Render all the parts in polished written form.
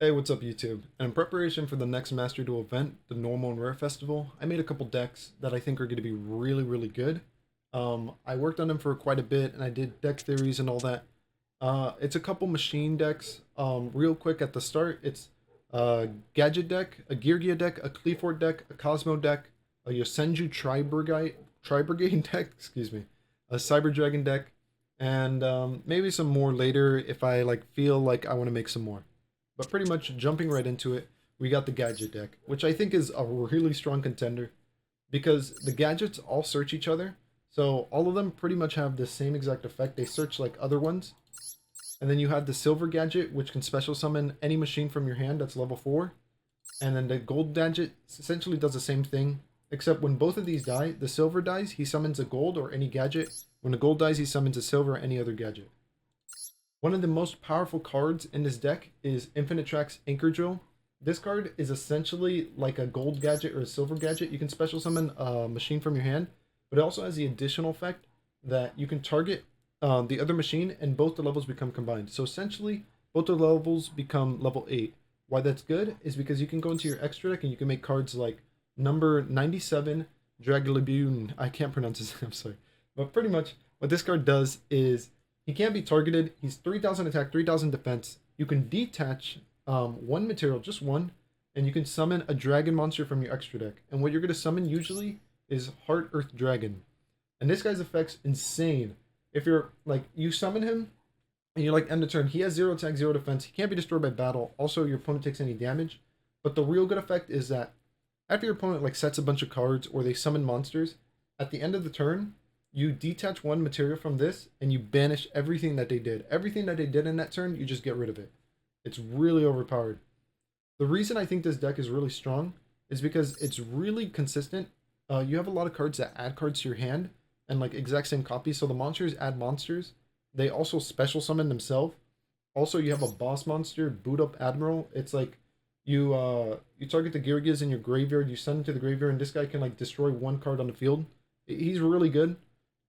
Hey, what's up YouTube? And in preparation for the next Master Duel event, the Normal and Rare Festival, I made a couple decks that I think are going to be really good. I worked on them for quite a bit and I did deck theories and all that. It's a couple machine decks. Real quick at the start, it's a Gadget Deck, a Geargia Deck, a Qliphort Deck, a Kozmo Deck, a Yosenju Tri-Brigade deck, excuse me, a Cyber Dragon deck, and maybe some more later if I feel like I want to make some more. But pretty much jumping right into it, we got the Gadget deck, which I think is a really strong contender because the gadgets all search each other. So all of them pretty much have the same exact effect. They search like other ones. And then you have the silver gadget, which can special summon any machine from your hand that's level 4. And then the gold gadget essentially does the same thing, except when both of these die, the silver dies, he summons a gold or any gadget. When the gold dies, he summons a silver or any other gadget. One of the most powerful cards in this deck is Infinite Track's Anchor Drill. This card is essentially like a gold gadget or a silver gadget. You can special summon a machine from your hand, but it also has the additional effect that you can target the other machine and both the levels become combined. So essentially, both the levels become level 8. Why that's good is because you can go into your extra deck and you can make cards like number 97, Dragalibune. I can't pronounce his name, I'm sorry. But pretty much what this card does is he can't be targeted. He's 3,000 attack, 3,000 defense. You can detach one material, just one, and you can summon a dragon monster from your extra deck. And what you're going to summon usually is Heart Earth Dragon. And this guy's effect's insane. If you're like, you summon him, and you're like, end of turn, he has 0 attack, 0 defense. He can't be destroyed by battle. Also, your opponent takes any damage. But the real good effect is that after your opponent like sets a bunch of cards or they summon monsters, at the end of the turn, you detach one material from this and you banish everything that they did. Everything that they did in that turn, you just get rid of it. It's really overpowered. The reason I think this deck is really strong is because it's really consistent. You have a lot of cards that add cards to your hand and like exact same copies. So the monsters add monsters. They also special summon themselves. Also, you have a boss monster, Boot Up Admiral. It's like you target the Geargias in your graveyard, you send him to the graveyard, and this guy can like destroy one card on the field. He's really good.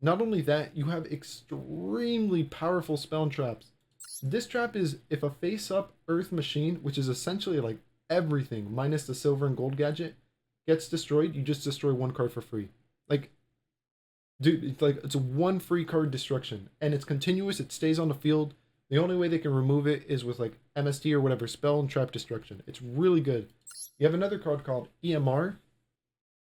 Not only that, you have extremely powerful spell traps. This trap is if a face-up Earth machine, which is essentially like everything minus the silver and gold gadget, gets destroyed, you just destroy one card for free. Like, dude, it's a one free card destruction, and it's continuous. It stays on the field. The only way they can remove it is with like MST or whatever spell and trap destruction. It's really good. You have another card called EMR,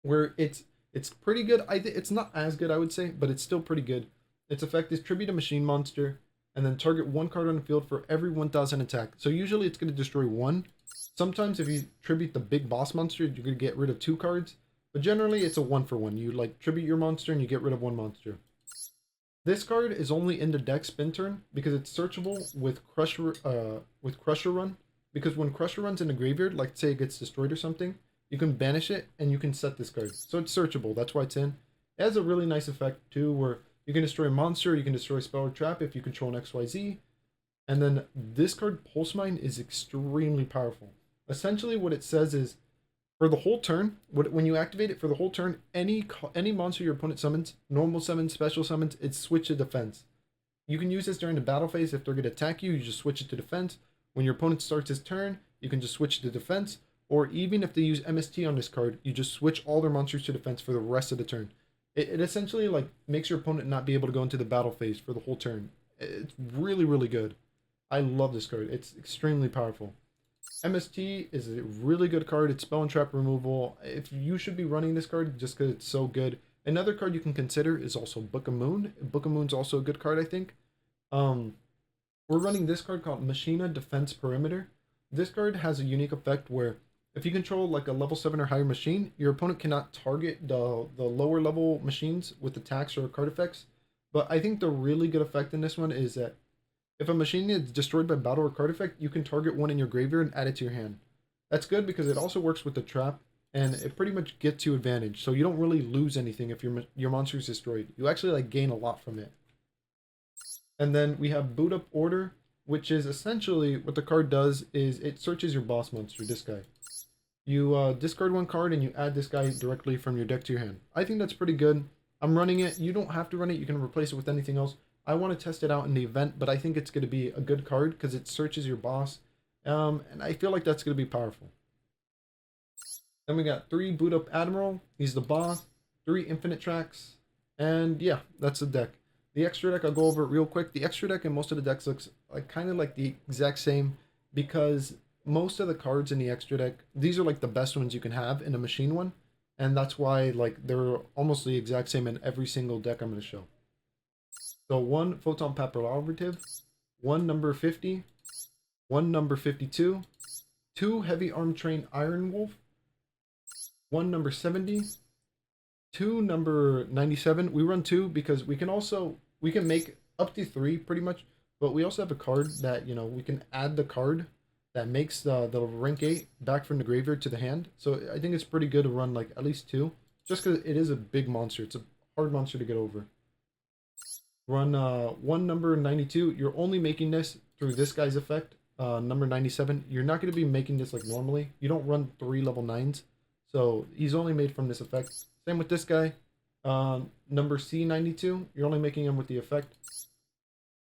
where it's pretty good. It's not as good, I would say, but it's still pretty good. Its effect is tribute a machine monster, and then target one card on the field for every 1,000 attack. So usually it's going to destroy one. Sometimes if you tribute the big boss monster, you're going to get rid of 2 cards. But generally it's a 1-for-1. You like tribute your monster and you get rid of 1 monster. This card is only in the deck spin turn because it's searchable with Crusher Run. Because when Crusher runs in the graveyard, like say it gets destroyed or something, you can banish it and you can set this card. So it's searchable. That's why it's in. It has a really nice effect too, where you can destroy a monster, you can destroy a spell or trap if you control an XYZ. And then this card, Pulse Mine, is extremely powerful. Essentially, what it says is, for the whole turn, when you activate it for the whole turn, any monster your opponent summons, normal summons, special summons, it's switch to defense. You can use this during the battle phase. If they're going to attack you, you just switch it to defense. When your opponent starts his turn, you can just switch to defense. Or even if they use MST on this card, you just switch all their monsters to defense for the rest of the turn. It essentially like makes your opponent not be able to go into the battle phase for the whole turn. It's really good. I love this card. It's extremely powerful. MST is a really good card. It's spell and trap removal. If you should be running this card just because it's so good. Another card you can consider is also Book of Moon. Book of Moon's also a good card, I think. We're running this card called Machina Defense Perimeter. This card has a unique effect where if you control like a level 7 or higher machine, your opponent cannot target the lower level machines with attacks or card effects. But I think the really good effect in this one is that if a machine is destroyed by battle or card effect, you can target one in your graveyard and add it to your hand. That's good because it also works with the trap, and it pretty much gets you advantage. So you don't really lose anything if your monster is destroyed. You actually like gain a lot from it. And then we have Boot Up Order, which is essentially what the card does is it searches your boss monster, this guy. You discard one card and you add this guy directly from your deck to your hand. I think that's pretty good. I'm running it. You don't have to run it. You can replace it with anything else. I want to test it out in the event, but I think it's going to be a good card because it searches your boss And I feel like that's going to be powerful. Then we got 3 boot up Admiral. He's the boss. 3 infinite tracks. And yeah, that's the deck. The extra deck, I'll go over it real quick. The extra deck in most of the decks looks like kind of like the exact same because most of the cards in the extra deck, these are like the best ones you can have in a machine one. And that's why like they're almost the exact same in every single deck I'm going to show. So 1 Photon Papillarative, 1 number 50, 1 number 52, 2 Heavy Arm Train Iron Wolf, 1 number 70, 2 number 97. We run 2 because we can make up to 3 pretty much, but we also have a card that, you know, we can add the card that makes the rank 8 back from the graveyard to the hand. So I think it's pretty good to run like at least 2, just because it is a big monster. It's a hard monster to get over. Run 1 number 92. You're only making this through this guy's effect. Number 97. You're not going to be making this like normally. You don't run 3 level 9s. So he's only made from this effect. Same with this guy. Number C92. You're only making him with the effect.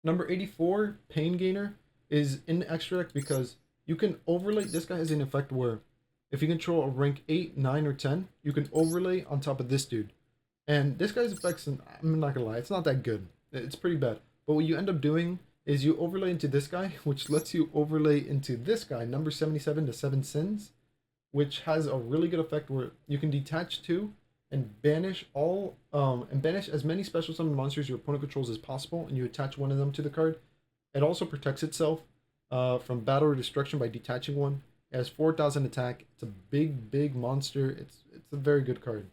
Number 84, Pain Gainer, is in the extra deck because you can overlay. This guy has an effect where if you control a rank 8, 9, or 10, you can overlay on top of this dude. And this guy's effects, I'm not gonna lie, it's not that good. It's pretty bad. But what you end up doing is you overlay into this guy, which lets you overlay into this guy, number 77 to 7 Sins, which has a really good effect where you can detach 2 and banish banish as many special summon monsters your opponent controls as possible, and you attach one of them to the card. It also protects itself from battle or destruction by detaching one. It has 4,000 attack. It's a big monster. It's a very good card.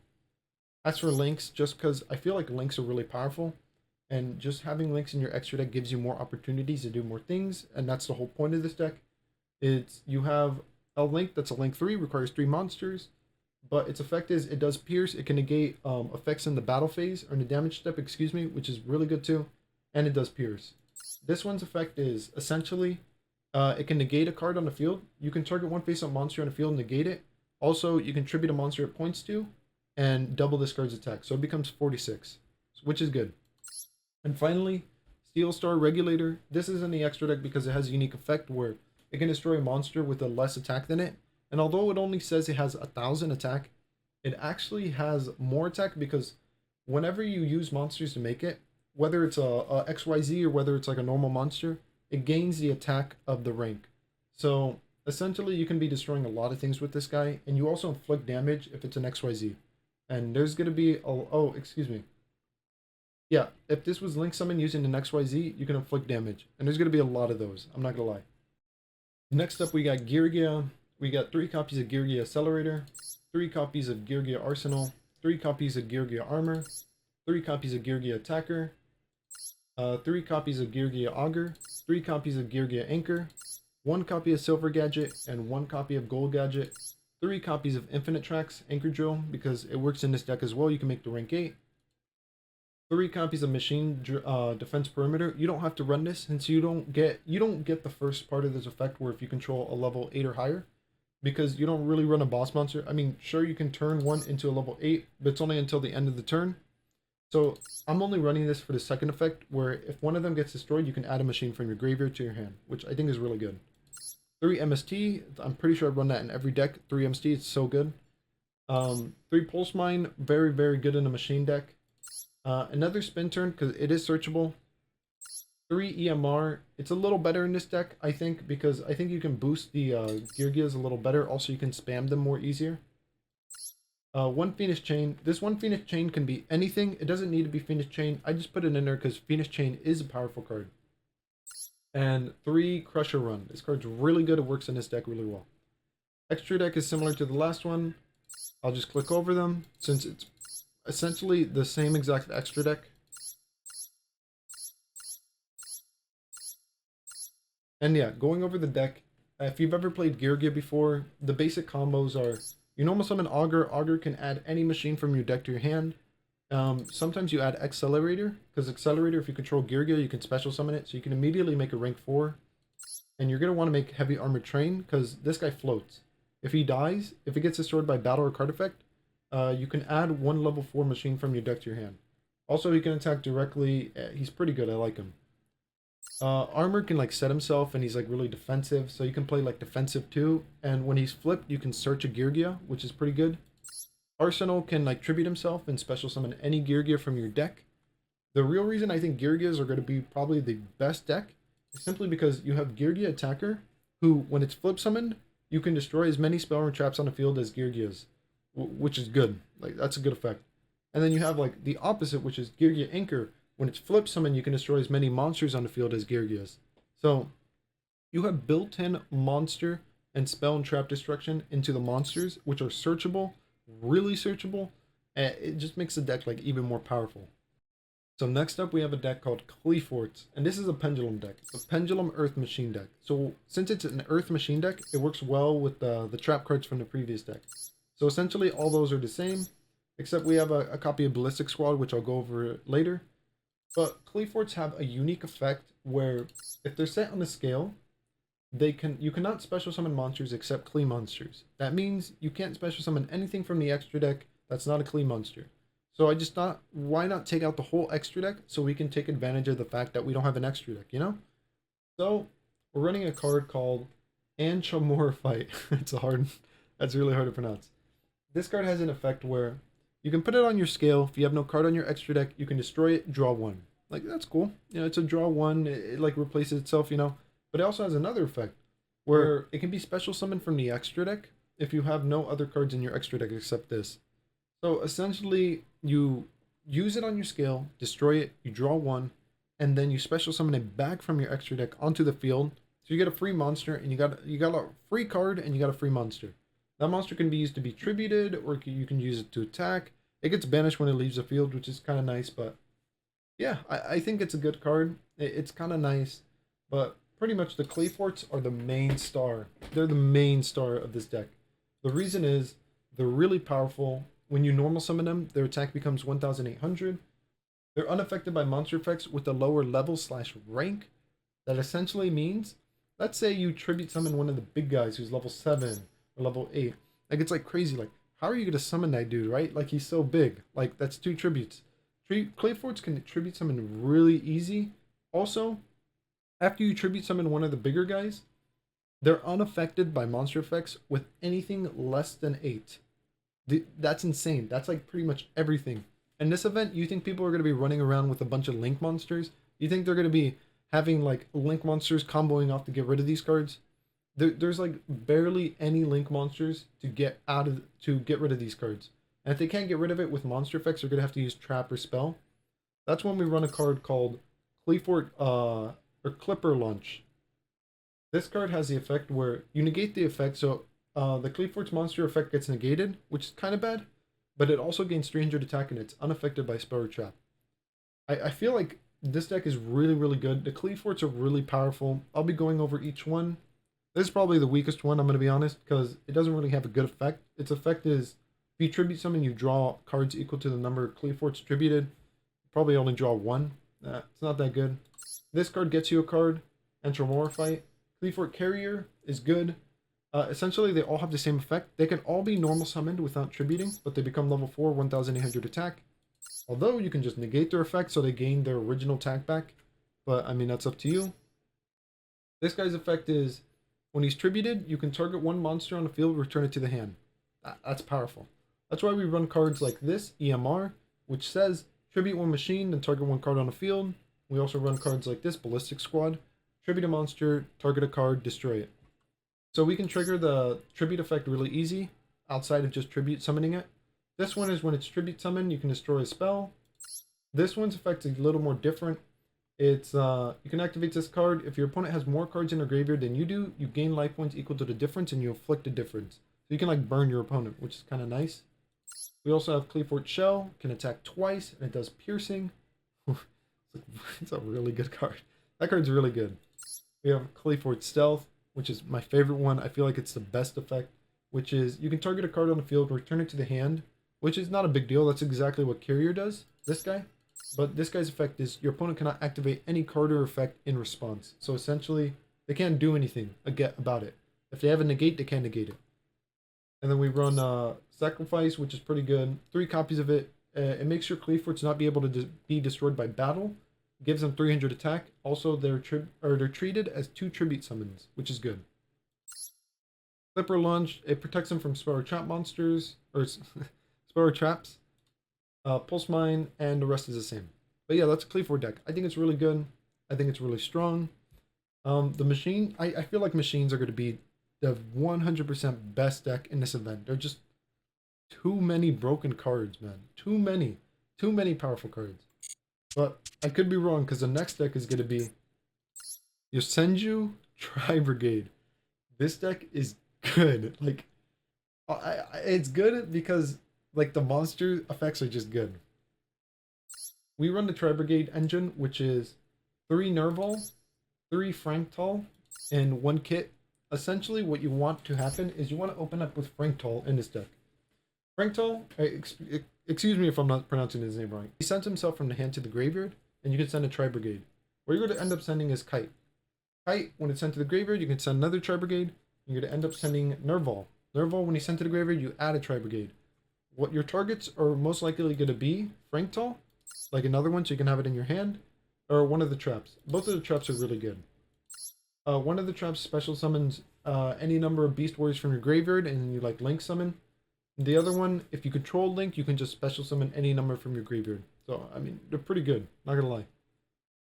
As for links, just because I feel like links are really powerful, and just having links in your extra deck gives you more opportunities to do more things, and that's the whole point of this deck. You have a link that's a link 3, requires 3 monsters, but its effect is it does pierce, it can negate effects in the battle phase, or in the damage step, excuse me, which is really good too, and it does pierce. This one's effect is essentially, it can negate a card on the field. You can target one face-up monster on the field and negate it. Also, you can tribute a monster it points to, and double this card's attack, so it becomes 46, which is good. And finally, Steel Star Regulator. This is in the extra deck because it has a unique effect where it can destroy a monster with a less attack than it. And although it only says it has 1,000 attack, it actually has more attack because whenever you use monsters to make it, whether it's a XYZ or whether it's like a normal monster, it gains the attack of the rank. So essentially you can be destroying a lot of things with this guy, and you also inflict damage if it's an XYZ. And there's going to be, oh, excuse me. Yeah, if this was Link Summon using an XYZ, you can inflict damage. And there's going to be a lot of those, I'm not going to lie. Next up, we got Geargia. We got 3 copies of Geargia Accelerator, 3 copies of Geargia Arsenal, 3 copies of Geargia Armor, 3 copies of Geargia Attacker, 3 copies of Geargia Augur, 3 copies of Geargia Anchor, 1 copy of Silver Gadget, and 1 copy of Gold Gadget, 3 copies of Infinite Tracks, Anchor Drill, because it works in this deck as well. You can make the rank 8. 3 copies of Machine Defense Perimeter. You don't have to run this since you don't get the first part of this effect where if you control a level 8 or higher, because you don't really run a boss monster. I mean, sure, you can turn one into a level 8, but it's only until the end of the turn. So I'm only running this for the second effect, where if one of them gets destroyed, you can add a machine from your graveyard to your hand, which I think is really good. 3 MST, I'm pretty sure I've run that in every deck. 3 MST, it's so good. 3 Pulse Mine, very, very good in a machine deck. Another spin turn, because it is searchable. 3 EMR, it's a little better in this deck, I think, because I think you can boost the Geargias a little better. Also, you can spam them more easier. 1 Phoenix Chain. This 1 Phoenix Chain can be anything. It doesn't need to be Phoenix Chain. I just put it in there because Phoenix Chain is a powerful card. And 3 Crusher Run. This card's really good. It works in this deck really well. Extra deck is similar to the last one. I'll just click over them since it's essentially the same exact extra deck. And yeah, going over the deck, if you've ever played Geargia before, the basic combos are you normal summon Augur. Augur can add any machine from your deck to your hand. Sometimes you add Accelerator, because Accelerator, if you control Geargia, you can special summon it, so you can immediately make a rank 4. And you're going to want to make Heavy Armored Train, because this guy floats. If he dies, if he gets destroyed by battle or card effect, you can add 1 level 4 machine from your deck to your hand. Also, he can attack directly. He's pretty good, I like him. Armor can like set himself and he's like really defensive, so you can play like defensive too. And when he's flipped, you can search a Geargia, which is pretty good. Arsenal can like tribute himself and special summon any Geargia from your deck. The real reason I think Geargias are going to be probably the best deck is simply because you have Geargia Attacker, who, when it's flip summoned, you can destroy as many spell and traps on the field as Geargias, which is good. Like, that's a good effect. And then you have like the opposite, which is Geargia Anchor. When it's flip summoned, you can destroy as many monsters on the field as Geargias. So you have built-in monster and spell and trap destruction into the monsters, which are searchable, really searchable, and it just makes the deck like even more powerful. So next up we have a deck called Qliphort, and this is a pendulum deck. It's a pendulum earth machine deck. So since it's an earth machine deck, it works well with the trap cards from the previous deck. So essentially all those are the same, except we have a copy of Ballistic Squad, which I'll go over later. But Qliphorts have a unique effect where if they're set on a scale, you cannot special summon monsters except Qli monsters. That means you can't special summon anything from the extra deck that's not a Qli monster. So I just thought, why not take out the whole extra deck so we can take advantage of the fact that we don't have an extra deck, you know? So we're running a card called Anchamorphite. That's really hard to pronounce. This card has an effect where you can put it on your scale. If you have no card on your extra deck, you can destroy it, draw one. Like, that's cool. You know, it's a draw one. It like replaces itself, you know? But it also has another effect where it can be special summoned from the extra deck if you have no other cards in your extra deck except this. So essentially, you use it on your scale, destroy it, you draw one, and then you special summon it back from your extra deck onto the field. So you get a free monster, and you got a free card, and you got a free monster. That monster can be used to be tributed, or you can use it to attack. It gets banished when it leaves the field, which is kind of nice, but yeah, I think it's a good card. It's kind of nice, but pretty much the Qliphorts are the main star. They're the main star of this deck. The reason is they're really powerful. When you normal summon them, their attack becomes 1,800. They're unaffected by monster effects with a lower level / rank. That essentially means, let's say you tribute summon one of the big guys who's level 7 or level 8. Like, it's like crazy. Like, how are you going to summon that dude, right? Like, he's so big. Like, that's 2 tributes. Qliphorts can tribute summon really easy. Also, after you tribute summon one of the bigger guys, they're unaffected by monster effects with anything less than 8. That's insane. That's like pretty much everything. In this event, you think people are going to be running around with a bunch of Link monsters? You think they're going to be having like Link monsters comboing off to get rid of these cards? There's like barely any Link monsters to get rid of these cards. And if they can't get rid of it with monster effects, they're going to have to use trap or spell. That's when we run a card called Qliphort or Clipper Launch. This card has the effect where you negate the effect, so the Qliphort's monster effect gets negated, which is kind of bad, but it also gains 300 attack and it's unaffected by spell or trap. I feel like this deck is really, really good. The Qliphorts are really powerful. I'll be going over each one. This is probably the weakest one, I'm going to be honest, because it doesn't really have a good effect. Its effect is, if you tribute something, you draw cards equal to the number of Qliphorts tributed. You probably only draw one. It's not that good. This card gets you a card, Anchamorphite. Qliphort Carrier is good. Essentially, they all have the same effect. They can all be normal summoned without tributing, but they become level 4, 1,800 attack. Although, you can just negate their effect so they gain their original attack back. But, I mean, that's up to you. This guy's effect is, when he's tributed, you can target one monster on the field, return it to the hand. That's powerful. That's why we run cards like this, EMR, which says, tribute one machine, then target one card on the field. We also run cards like this, Ballistic Squad. Tribute a monster, target a card, destroy it. So we can trigger the tribute effect really easy, outside of just tribute summoning it. This one is when it's tribute summoned, you can destroy a spell. This one's effect is a little more different. It's you can activate this card. If your opponent has more cards in their graveyard than you do, you gain life points equal to the difference and you inflict a difference. So you can like burn your opponent, which is kind of nice. We also have Qliphort Shell, can attack twice, and it does piercing. It's a really good card. That card's really good. We have Qliphort Stealth, which is my favorite one. I feel like it's the best effect, which is you can target a card on the field, return it to the hand, which is not a big deal. That's exactly what Carrier does, this guy. But this guy's effect is your opponent cannot activate any card or effect in response. So essentially, they can't do anything about it. If they have a negate, they can't negate it. And then we run Sacrifice, which is pretty good. 3 copies of it. It makes your Qliphorts not be able to be destroyed by battle. gives them 300 attack. Also, they're treated as 2 tribute summons, which is good. Slipper Lunge, it protects them from Spell Trap monsters, or Spell Traps. Pulse Mine, and the rest is the same. But yeah, that's a Qliphort deck. I think it's really good. I think it's really strong. The machine, I feel like machines are going to be the 100% best deck in this event. They're just too many broken cards, man. Too many. Too many powerful cards. But I could be wrong, because the next deck is going to be Yosenju Tri-Brigade. This deck is good. Like, it's good because, like, the monster effects are just good. We run the Tri-Brigade engine, which is 3 Nerval, 3 Franktal, and 1 kit. Essentially, what you want to happen is you want to open up with Franktal in this deck. Franktal, excuse me if I'm not pronouncing his name right. He sends himself from the hand to the graveyard, and you can send a Tri-Brigade. What you're going to end up sending is Kite. Kite, when it's sent to the graveyard, you can send another Tri-Brigade. You're going to end up sending Nerval. Nerval, when he's sent to the graveyard, you add a Tri-Brigade. What your targets are most likely going to be, Franktal, like another one so you can have it in your hand, or one of the traps. Both of the traps are really good. One of the traps special summons any number of Beast Warriors from your graveyard, and you like Link summon. The other one, if you control Link, you can just special summon any number from your graveyard. So, I mean, they're pretty good, not gonna lie.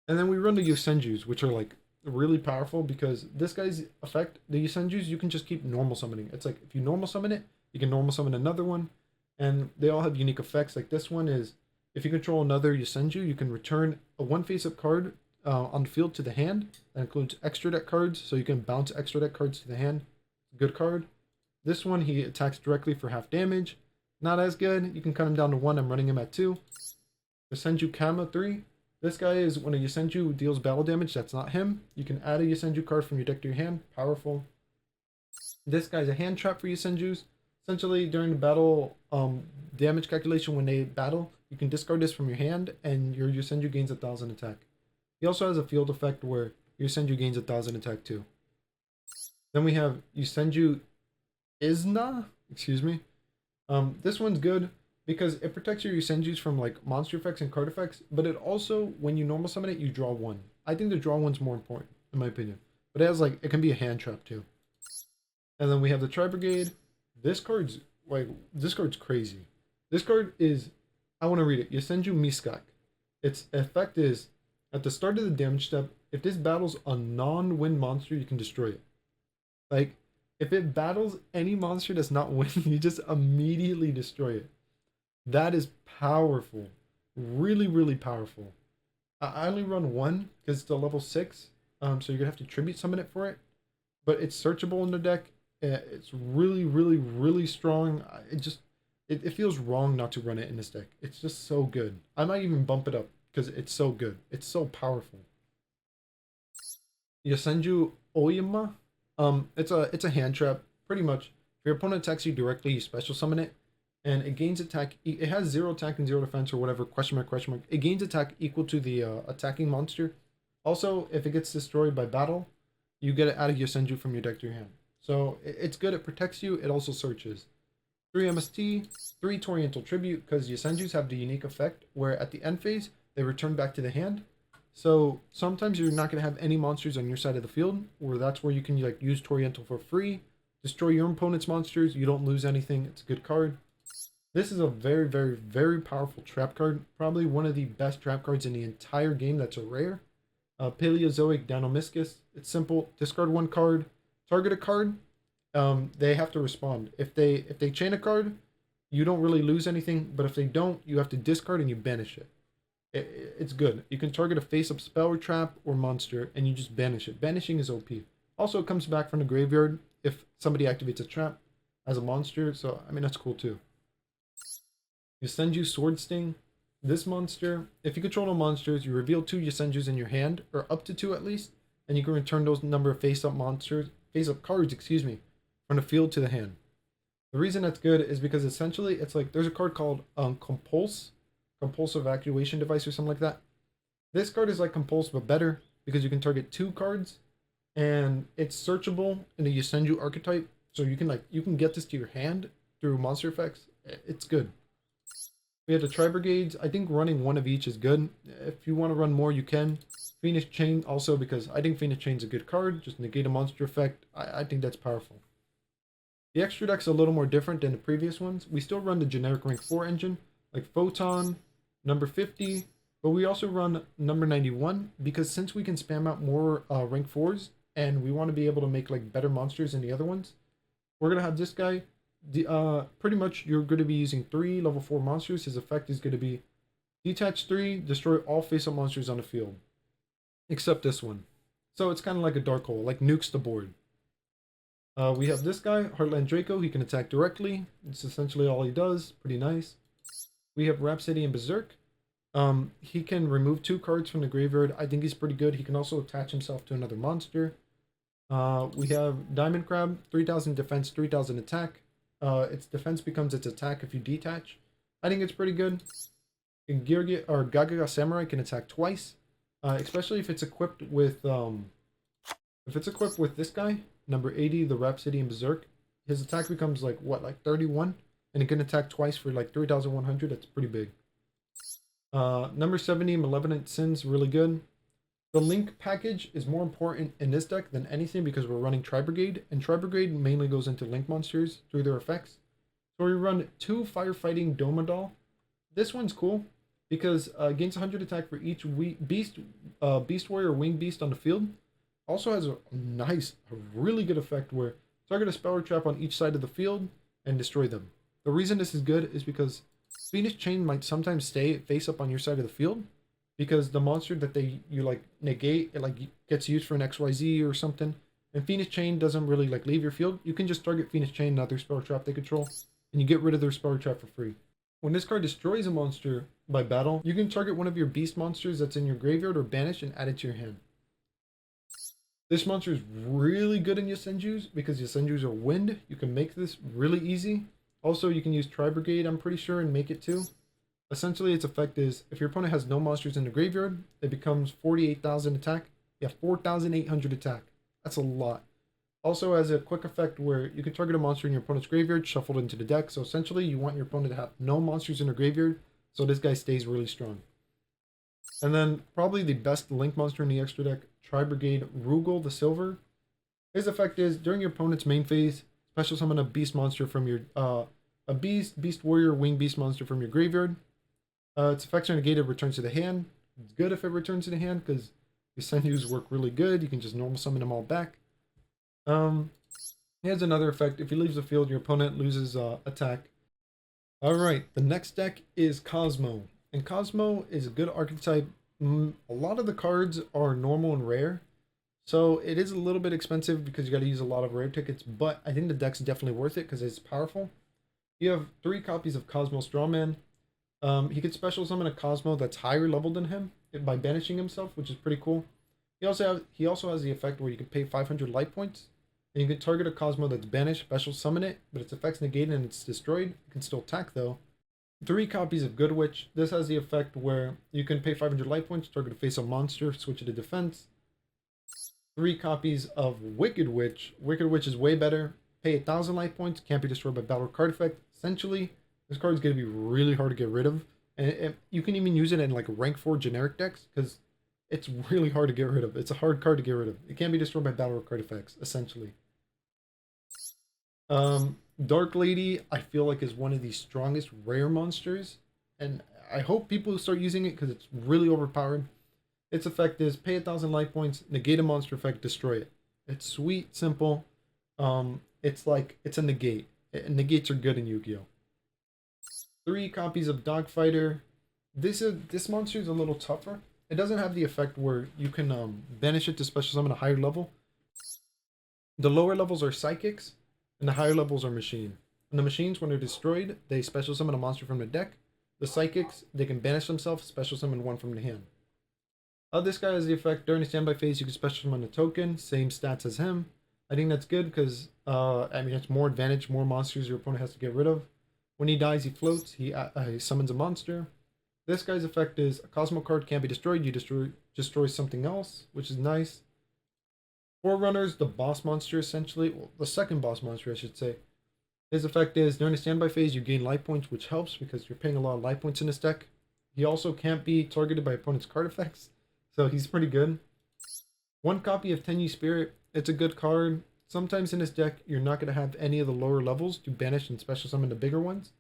And then we run the Yosenjus, which are like really powerful because this guy's effect, the Yosenjus, you can just keep normal summoning. It's like if you normal summon it, you can normal summon another one, and they all have unique effects. Like this one is, if you control another Yosenju, you can return a 1 face-up card on the field to the hand. That includes extra deck cards, so you can bounce extra deck cards to the hand. Good card. This one, he attacks directly for half damage. Not as good. You can cut him down to 1. I'm running him at 2. Yosenju Kama 3. This guy is when a Yosenju deals battle damage, that's not him. You can add a Yosenju card from your deck to your hand. Powerful. This guy's a hand trap for Yosenjus. Essentially, during the battle damage calculation, when they battle, you can discard this from your hand, and your Yosenju gains 1,000 attack. He also has a field effect where your Yosenju gains 1,000 attack too. Then we have Yosenju Izna. Excuse me. This one's good because it protects your Yosenjus from like monster effects and card effects, but it also, when you normal summon it, you draw 1. I think the draw 1's more important, in my opinion. But it has like, it can be a hand trap too. And then we have the Tri-Brigade. This card's crazy. This card is, I want to read it. Yosenju Miskak. Its effect is, at the start of the damage step, if this battles a non-win monster, you can destroy it. Like, if it battles any monster that's not win, you just immediately destroy it. That is powerful. Really, really powerful. I only run 1 because it's a level 6. So you're going to have to tribute summon it for it. But it's searchable in the deck. It's really, really, really strong. It feels wrong not to run it in this deck. It's just so good. I might even bump it up because it's so good. It's so powerful. Yosenju Oyama. It's a hand trap, pretty much. If your opponent attacks you directly, you special summon it, and it gains attack. It has 0 attack and 0 defense or whatever, question mark, question mark. It gains attack equal to the attacking monster. Also, if it gets destroyed by battle, you get it out of Yosenju from your deck to your hand. So it's good, it protects you, it also searches. 3 MST, 3 Toriental Tribute, because Yosenjus have the unique effect where at the end phase, they return back to the hand. So sometimes you're not going to have any monsters on your side of the field, or that's where you can like use Toriental for free, destroy your opponent's monsters, you don't lose anything, it's a good card. This is a very, very, very powerful trap card, probably one of the best trap cards in the entire game that's a rare. Paleozoic Danomiskis, it's simple, discard 1 card, target a card, they have to respond. If they chain a card, you don't really lose anything, but if they don't, you have to discard and you banish it. It's good. You can target a face-up spell or trap or monster, and you just banish it. Banishing is OP. Also, it comes back from the graveyard if somebody activates a trap as a monster, so, I mean, that's cool too. Yosenju Sword Sting. This monster, if you control no monsters, you reveal 2 Yosenjus in your hand, or up to 2 at least, and you can return those number of face-up cards, from the field to the hand. The reason that's good is because essentially it's like there's a card called Compulsive Evacuation Device or something like that. This card is like Compulse but better because you can target 2 cards and it's searchable in the Yosenju archetype, so you can get this to your hand through monster effects. It's good. We have the Tri-Brigades. I think running one of each is good. If you want to run more, you can. Phoenix Chain also, because I think Phoenix Chain's a good card. Just negate a monster effect. I think that's powerful. The extra deck's a little more different than the previous ones. We still run the generic rank 4 engine, like Photon, number 50, but we also run number 91, because since we can spam out more rank 4s, and we want to be able to make like better monsters than the other ones, we're going to have this guy. Pretty much you're going to be using 3 level 4 monsters. His effect is going to be detach 3, destroy all face-up monsters on the field. Except this one. So it's kind of like a dark hole, like nukes the board. We have this guy, Heartland Draco. He can attack directly. It's essentially all he does. Pretty nice. We have Rhapsody and Berserk. He can remove 2 cards from the graveyard. I think he's pretty good. He can also attach himself to another monster. We have Diamond Crab, 3000 defense, 3000 attack. Its defense becomes its attack if you detach. I think it's pretty good. Geargia or Gaga Samurai can attack twice, especially if it's equipped with this guy, number 80, the Rhapsody and Berserk. His attack becomes like what, like 31, and it can attack twice for like 3100. That's pretty big. Number 70, Malevolent Sin's really good. The Link package is more important in this deck than anything because we're running Tri-Brigade, and Tri-Brigade mainly goes into Link monsters through their effects. So we run 2 Firefighting Domadal. This one's cool because gains 100 attack for each beast warrior or winged beast on the field. Also has a really good effect where target a spell or trap on each side of the field and destroy them. The reason this is good is because Phoenix Chain might sometimes stay face up on your side of the field, because the monster that you like negate, it like gets used for an XYZ or something, and Phoenix Chain doesn't really like leave your field. You can just target Phoenix Chain, another spell trap they control, and you get rid of their spell trap for free. When this card destroys a monster by battle, you can target one of your beast monsters that's in your graveyard or banish and add it to your hand. This monster is really good in Yosenjus because Yosenjus are wind. You can make this really easy. Also, you can use Tri-Brigade, I'm pretty sure, and make it too. Essentially, its effect is, if your opponent has no monsters in the graveyard, it becomes 48,000 attack. You have 4,800 attack. That's a lot. Also has a quick effect where you can target a monster in your opponent's graveyard, shuffled into the deck. So essentially, you want your opponent to have no monsters in their graveyard, so this guy stays really strong. And then, probably the best Link monster in the extra deck, Tri-Brigade Rugal the Silver. His effect is, during your opponent's main phase, special summon a beast monster from your, a beast warrior, winged beast monster from your graveyard. Its effects are negated, returns to the hand. It's good if it returns to the hand because Yosenjus work really good. You can just normal summon them all back. He has another effect. If he leaves the field, your opponent loses attack. Alright, the next deck is Kozmo. And Kozmo is a good archetype. A lot of the cards are normal and rare, so it is a little bit expensive because you got to use a lot of rare tickets, but I think the deck's definitely worth it because it's powerful. You have 3 copies of Kozmo Strawman. He could special summon a Kozmo that's higher level than him by banishing himself, which is pretty cool. He also has the effect where you can pay 500 life points, and you can target a Kozmo that's banished, special summon it, but its effect's negated and it's destroyed. It can still attack though. 3 copies of Good Witch. This has the effect where you can pay 500 life points, target a face-up monster, switch it to defense. 3 copies of Wicked Witch. Wicked Witch is way better. Pay 1,000 life points, can't be destroyed by battle card effect. Essentially, this card is going to be really hard to get rid of. And you can even use it in like rank 4 generic decks because it's really hard to get rid of. It's a hard card to get rid of. It can't be destroyed by battle card effects, essentially. Dark Lady, I feel like, is one of the strongest rare monsters. And I hope people start using it because it's really overpowered. Its effect is pay 1,000 life points, negate a monster effect, destroy it. It's sweet, simple. It's a negate. Negates are good in Yu-Gi-Oh! 3 copies of Dogfighter. This monster is a little tougher. It doesn't have the effect where you can banish it to special summon a higher level. The lower levels are psychics, and the higher levels are machine. And the machines, when they're destroyed, they special summon a monster from the deck. The psychics, they can banish themselves, special summon one from the hand. This guy has the effect, during the standby phase, you can special summon a token, same stats as him. I think that's good because, it's more advantage, more monsters your opponent has to get rid of. When he dies, he floats, he summons a monster. This guy's effect is, a Kozmo card can't be destroyed, you destroy something else, which is nice. Forerunners, the boss monster essentially, well, the second boss monster I should say. His effect is during the standby phase, you gain life points, which helps because you're paying a lot of life points in this deck. He also can't be targeted by opponent's card effects, so he's pretty good. One copy of Tenyu Spirit. It's a good card. Sometimes in this deck, you're not going to have any of the lower levels to banish and special summon the bigger ones.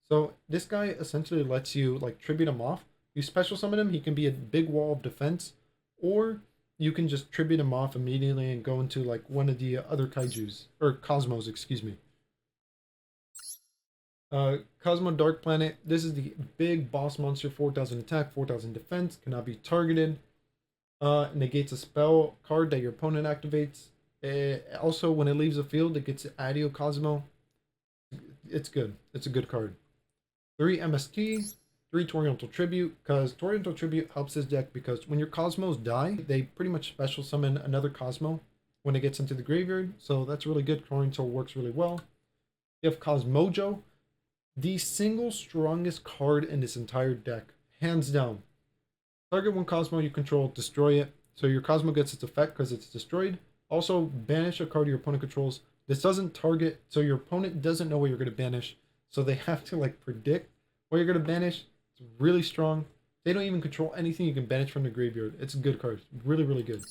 So this guy essentially lets you like tribute him off. You special summon him, he can be a big wall of defense, or you can just tribute him off immediately and go into like one of the other kaijus, or cosmos, excuse me. Kozmo Dark Planet. This is the big boss monster, 4,000 attack, 4,000 defense, cannot be targeted. Negates a spell card that your opponent activates. Also, when it leaves the field, it gets Adio Kozmo. It's good. It's a good card. 3 MST, 3 Torrential Tribute, because Torrential Tribute helps this deck because when your Cosmos die, they pretty much special summon another Cosmo when it gets into the graveyard. So that's really good. Torrential works really well. You have Cosmojo, the single strongest card in this entire deck, hands down. Target one Cosmo you control, destroy it. So your Cosmo gets its effect because it's destroyed. Also, banish a card your opponent controls. This doesn't target, so your opponent doesn't know what you're going to banish. So they have to like predict what you're going to banish. It's really strong. They don't even control anything you can banish from the graveyard. It's a good card. Really, really good.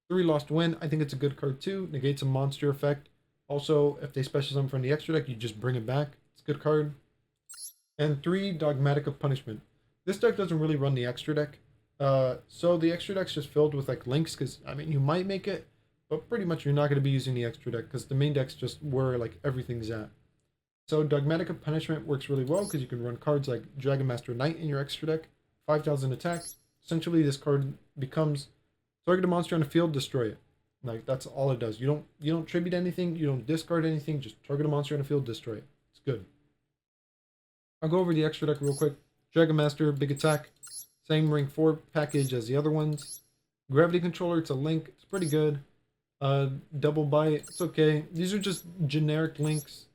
3 Lost Wind. I think it's a good card too. Negates a monster effect. Also, if they special summon from the extra deck, you just bring it back. It's a good card. And 3 Dogmatic of Punishment. This deck doesn't really run the extra deck. So the extra deck's just filled with like links because, I mean, you might make it, but pretty much you're not going to be using the extra deck because the main deck's just where like everything's at. So Dogmatic of Punishment works really well because you can run cards like Dragon Master Knight in your extra deck, 5,000 attack. Essentially, this card becomes target a monster on the field, destroy it. Like that's all it does. You don't tribute anything, you don't discard anything, just target a monster on the field, destroy it. It's good. I'll go over the extra deck real quick. Dragon Master, big attack. Same Ring 4 package as the other ones. Gravity Controller, it's a link. It's pretty good. Double Bite, it's okay. These are just generic links.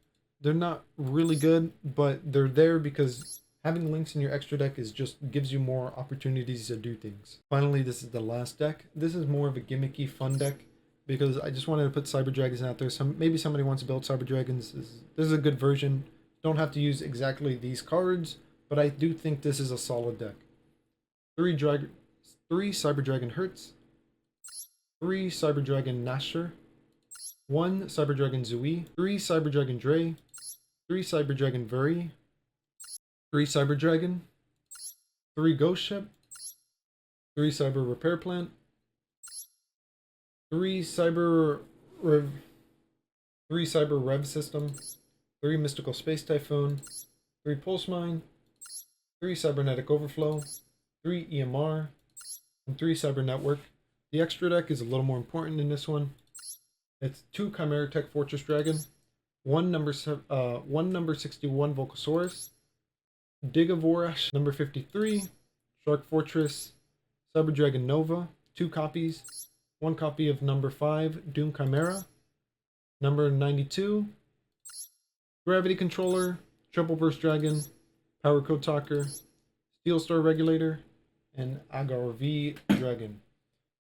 They're not really good, but they're there because having links in your extra deck is just gives you more opportunities to do things. Finally, this is the last deck. This is more of a gimmicky, fun deck because I just wanted to put Cyber Dragons out there. Maybe somebody wants to build Cyber Dragons. This is a good version. Don't have to use exactly these cards, but I do think this is a solid deck. 3 Cyber Dragon Hertz, 3 Cyber Dragon Nasher, 1 Cyber Dragon Zui, 3 Cyber Dragon Dre, 3 Cyber Dragon Vuri, 3 Cyber Dragon, 3 Ghost Ship, 3 Cyber Repair Plant, 3 Cyber Rev System, 3 Mystical Space Typhoon, 3 Pulse Mine, 3 Cybernetic Overflow, 3 EMR, and 3 Cyber Network. The extra deck is a little more important in this one. It's 2 Chimera Tech Fortress Dragon, 1 number 61 Volcasaurus, Digavorash number 53, Shark Fortress, Cyber Dragon Nova, 2 copies, 1 copy of number 5 Doom Chimera, number 92, Gravity Controller, Triple Burst Dragon, Power Code Talker, Steel Star Regulator, and Agar V Dragon.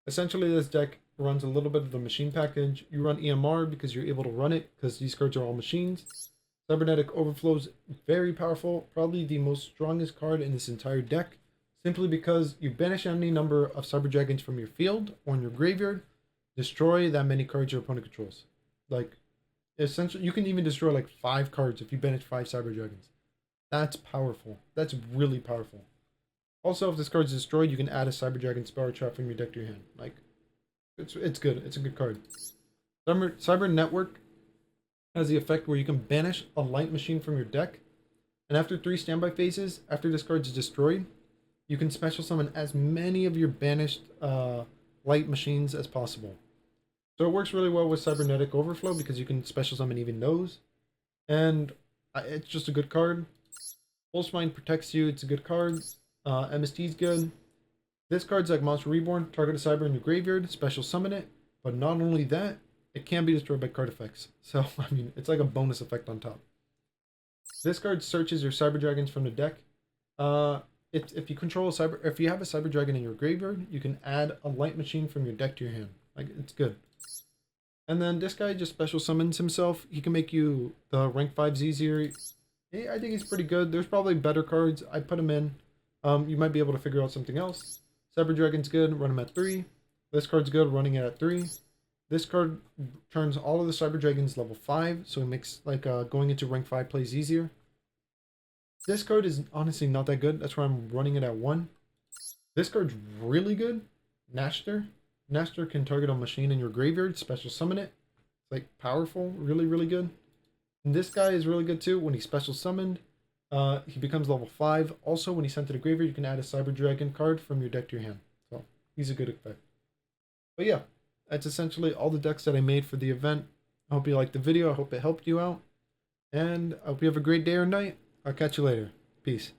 Essentially, this deck runs a little bit of the machine package. You run EMR because you're able to run it because these cards are all machines. Cybernetic Overflow is very powerful, probably the most strongest card in this entire deck, simply because you banish any number of Cyber Dragons from your field or in your graveyard, destroy that many cards your opponent controls. Like, essentially, you can even destroy like 5 cards if you banish 5 Cyber Dragons. That's powerful. That's really powerful. Also, if this card is destroyed, you can add a Cyber Dragon spell or trap from your deck to your hand. Like, it's good. It's a good card. Cyber Network has the effect where you can banish a light machine from your deck, and after 3 standby phases, after this card is destroyed, you can special summon as many of your banished light machines as possible. So it works really well with Cybernetic Overflow because you can special summon even those, and it's just a good card. Pulse Mine protects you. It's a good card. MST is good. This card's like Monster Reborn. Target a Cyber in your graveyard, special summon it. But not only that, it can be destroyed by card effects. So, I mean, it's like a bonus effect on top. This card searches your Cyber Dragons from the deck. If you control if you have a Cyber Dragon in your graveyard, you can add a light machine from your deck to your hand. Like, it's good. And then this guy just special summons himself. He can make you the rank 5s easier. I think he's pretty good. There's probably better cards. I put him in. You might be able to figure out something else. Cyber Dragon's good. Run him at 3. This card's good. Running it at 3. This card turns all of the Cyber Dragons level 5. So it makes like going into rank 5 plays easier. This card is honestly not that good. That's why I'm running it at 1. This card's really good. Nashter. Nashter can target a machine in your graveyard, special summon it. It's like powerful, really, really good. And this guy is really good too. When he's special summoned, he becomes level 5. Also, when he's sent to the graveyard, you can add a Cyber Dragon card from your deck to your hand. So he's a good effect. But yeah, that's essentially all the decks that I made for the event. I hope you liked the video. I hope it helped you out. And I hope you have a great day or night. I'll catch you later. Peace.